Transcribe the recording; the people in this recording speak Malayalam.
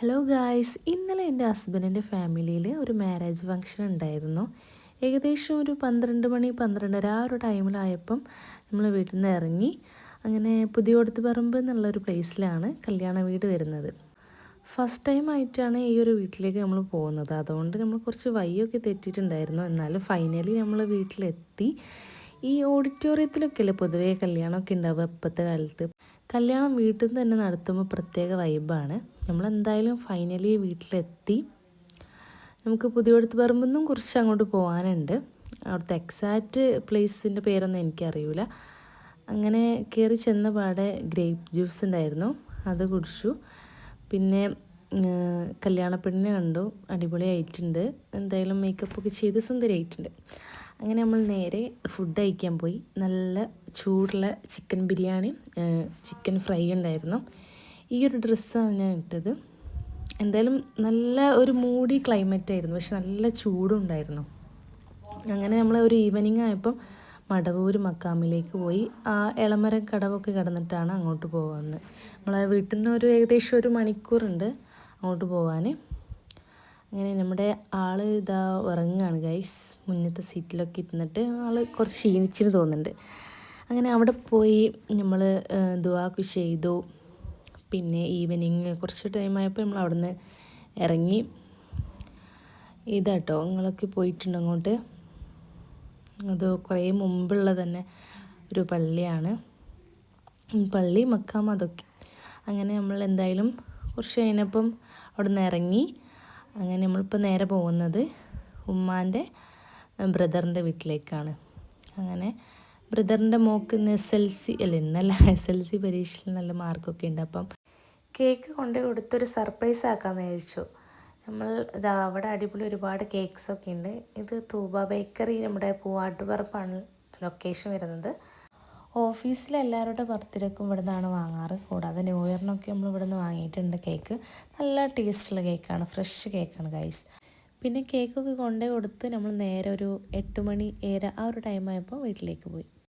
ഹലോ ഗായ്സ്, ഇന്നലെ എൻ്റെ ഹസ്ബൻഡിൻ്റെ ഫാമിലിയിൽ ഒരു മാരേജ് ഫംഗ്ഷൻ ഉണ്ടായിരുന്നു. ഏകദേശം ഒരു 12 മണി 12:30 ആ ഒരു ടൈമിലായപ്പം നമ്മൾ വീട്ടിൽ നിന്ന് ഇറങ്ങി. അങ്ങനെ പുതിയോടത്ത് പറമ്പ് എന്നുള്ളൊരു പ്ലേസിലാണ് കല്യാണ വീട് വരുന്നത്. ഫസ്റ്റ് ടൈം ആയിട്ടാണ് ഈ ഒരു വീട്ടിലേക്ക് നമ്മൾ പോകുന്നത്. അതുകൊണ്ട് നമ്മൾ കുറച്ച് വഴിയൊക്കെ തെറ്റിയിട്ടുണ്ടായിരുന്നു. എന്നാലും ഫൈനലി നമ്മൾ വീട്ടിലെത്തി. ഈ ഓഡിറ്റോറിയത്തിലൊക്കെ അല്ലേ പൊതുവേ കല്യാണമൊക്കെ ഉണ്ടാവുക ഇപ്പോഴത്തെ കാലത്ത്. കല്യാണം വീട്ടിൽ നിന്ന് തന്നെ നടത്തുമ്പോൾ പ്രത്യേക വൈബാണ്. നമ്മളെന്തായാലും ഫൈനലി വീട്ടിലെത്തി. നമുക്ക് പുതിയോടത്ത് പറമ്പെന്നും കുറച്ച് അങ്ങോട്ട് പോകാനുണ്ട്. അവിടുത്തെ എക്സാക്റ്റ് പ്ലേസിൻ്റെ പേരൊന്നും എനിക്കറിയില്ല. അങ്ങനെ കയറി ചെന്ന പാടെ ഗ്രേപ്പ് ജ്യൂസ് ഉണ്ടായിരുന്നു, അത് കുടിച്ചു. പിന്നെ കല്യാണപ്പെണ്ണിനെ കണ്ടു, അടിപൊളിയായിട്ടുണ്ട്. എന്തായാലും മേക്കപ്പൊക്കെ ചെയ്ത് സുന്ദരിയായിട്ടുണ്ട്. അങ്ങനെ നമ്മൾ നേരെ ഫുഡ് കഴിക്കാൻ പോയി. നല്ല ചൂടുള്ള ചിക്കൻ ബിരിയാണി, ചിക്കൻ ഫ്രൈ ഉണ്ടായിരുന്നു. ഈ ഒരു ഡ്രസ്സാണ് ഞാൻ ഇട്ടത്. എന്തായാലും നല്ല ഒരു മൂടി ക്ലൈമറ്റ് ആയിരുന്നു, പക്ഷെ നല്ല ചൂടും ഉണ്ടായിരുന്നു. അങ്ങനെ നമ്മൾ ഒരു ഈവനിങ് ആയപ്പം മടവൂർ മക്കാമിലേക്ക് പോയി. ആ എളമര കടവൊക്കെ കടന്നിട്ടാണ് അങ്ങോട്ട് പോകുന്നത്. നമ്മളെ വീട്ടിൽ നിന്ന് ഏകദേശം ഒരു മണിക്കൂറുണ്ട് അങ്ങോട്ട് പോകാൻ. അങ്ങനെ നമ്മുടെ ആൾ ഇതാ ഉറങ്ങുകയാണ് ഗൈസ്. മുന്നത്തെ സീറ്റിലൊക്കെ ഇരുന്നിട്ട് ആൾ കുറച്ച് ക്ഷീണിച്ചിട്ട് തോന്നുന്നുണ്ട്. അങ്ങനെ അവിടെ പോയി നമ്മൾ ദുആക്ക് ചെയ്തു. പിന്നെ ഈവനിങ് കുറച്ച് ടൈമായപ്പോൾ നമ്മൾ അവിടെ നിന്ന് ഇറങ്ങി. ഇതാട്ടോ, നിങ്ങളൊക്കെ പോയിട്ടുണ്ട് അങ്ങോട്ട്. അത് കുറേ മുമ്പുള്ള തന്നെ ഒരു പള്ളിയാണ്, പള്ളി മക്കാം അതൊക്കെ. അങ്ങനെ നമ്മൾ എന്തായാലും കുറച്ച് കഴിഞ്ഞപ്പം അവിടെ നിന്ന് ഇറങ്ങി. അങ്ങനെ നമ്മളിപ്പോൾ നേരെ പോകുന്നത് ഉമ്മാൻ്റെ ബ്രദറിൻ്റെ വീട്ടിലേക്കാണ്. അങ്ങനെ ബ്രദറിൻ്റെ മോൾക്ക് ഇന്ന് SLC പരീക്ഷയിൽ നല്ല മാർക്കൊക്കെ ഉണ്ട്. അപ്പം കേക്ക് കൊണ്ട് കൊടുത്തൊരു സർപ്രൈസ് ആക്കാമെന്ന് വിചാരിച്ചു. നമ്മൾ ഇതാ അവിടെ അടിപൊളി ഒരുപാട് കേക്ക്സൊക്കെ ഉണ്ട്. ഇത് തൂബ ബേക്കറി, നമ്മുടെ പൂവാട്ടുപറമ്പാണ് ലൊക്കേഷൻ വരുന്നത്. ഓഫീസിലെ എല്ലാവരുടെ ബർത്ത്ഡേക്കും ഇവിടെ നിന്നാണ് വാങ്ങാറ്. കൂടാതെ ന്യൂ ഇയറിനൊക്കെ നമ്മൾ ഇവിടെ നിന്ന് വാങ്ങിയിട്ടുണ്ട് കേക്ക്. നല്ല ടേസ്റ്റുള്ള കേക്കാണ്, ഫ്രഷ് കേക്കാണ് ഗൈസ്. പിന്നെ കേക്കൊക്കെ കൊണ്ടേ കൊടുത്ത് നമ്മൾ നേരെ ഒരു 8 മണി 7 ആ ഒരു ടൈമായപ്പോൾ വീട്ടിലേക്ക് പോയി.